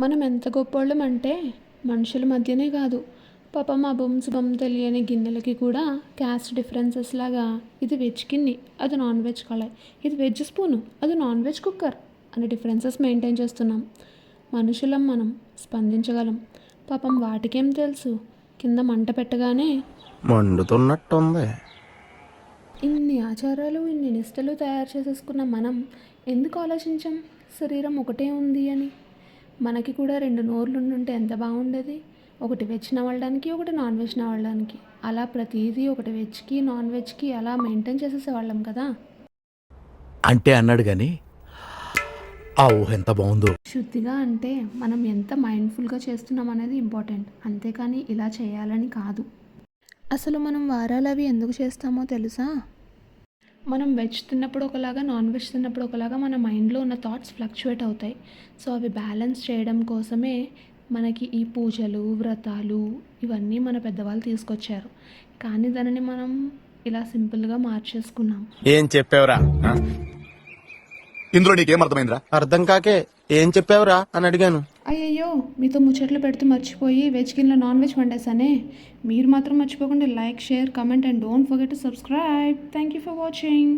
మనం ఎంత గొప్పోళ్ళం అంటే మనుషుల మధ్యనే కాదు, పాపం అభం శుభం తెలియని గిన్నెలకి కూడా క్యాస్ట్ డిఫరెన్సెస్ లాగా ఇది వెజ్ గిన్నె, అది నాన్ వెజ్ కళాయి, ఇది వెజ్ స్పూను, అది నాన్ వెజ్ కుక్కర్ అని డిఫరెన్సెస్ మెయింటైన్ చేస్తున్నాం. మనుషులం మనం, స్పందించగలం. పాపం వాటికేం తెలుసు, కింద మంట పెట్టగానే మండుతున్నట్టుంది. ఇన్ని ఆచారాలు ఇన్ని నిష్టలు తయారు చేసేసుకున్న మనం ఎందుకు ఆలోచించాం శరీరం ఒకటే ఉంది అని? మనకి కూడా 2 నోర్లు ఉండుంటే ఎంత బాగుండేది. ఒకటి వెజ్ నవ్వడానికి, ఒకటి నాన్ వెజ్ నవ్వడానికి. అలా ప్రతిదీ ఒకటి వెజ్కి నాన్ వెజ్కి అలా మెయింటైన్ చేసేసేవాళ్ళం కదా. అంటే అన్నాడు కానీ ఆ ఊహ ఎంత బాగుందో. శుద్ధిగా అంటే మనం ఎంత మైండ్ఫుల్గా చేస్తున్నాం అనేది ఇంపార్టెంట్, అంతేకాని ఇలా చేయాలని కాదు. అసలు మనం వారాలు అవి ఎందుకు చేస్తామో తెలుసా? మనం వెజ్ తిన్నప్పుడు ఒకలాగా, నాన్ వెజ్ తిన్నప్పుడు ఒకలాగా మన మైండ్లో ఉన్న థాట్స్ ఫ్లక్చువేట్ అవుతాయి. సో అవి బ్యాలెన్స్ చేయడం కోసమే మనకి ఈ పూజలు, వ్రతాలు ఇవన్నీ మన పెద్దవాళ్ళు తీసుకొచ్చారు. కానీ దానిని మనం ఇలా సింపుల్గా మార్చేసుకున్నాం. ఏం చెప్పావురా? ఇందులో నీకేం అర్థమైందిరా? అర్థం కాకే ఏం చెప్పావురా అని అడిగాను. అయ్యయ్యో, మీతో ముచ్చట్లు పెడుతూ మర్చిపోయి వెజ్ గిన్నెలో నాన్ వెజ్ వండేసానే. మీరు మాత్రం మర్చిపోకుండా like, share, comment and don't forget to subscribe. Thank you for watching.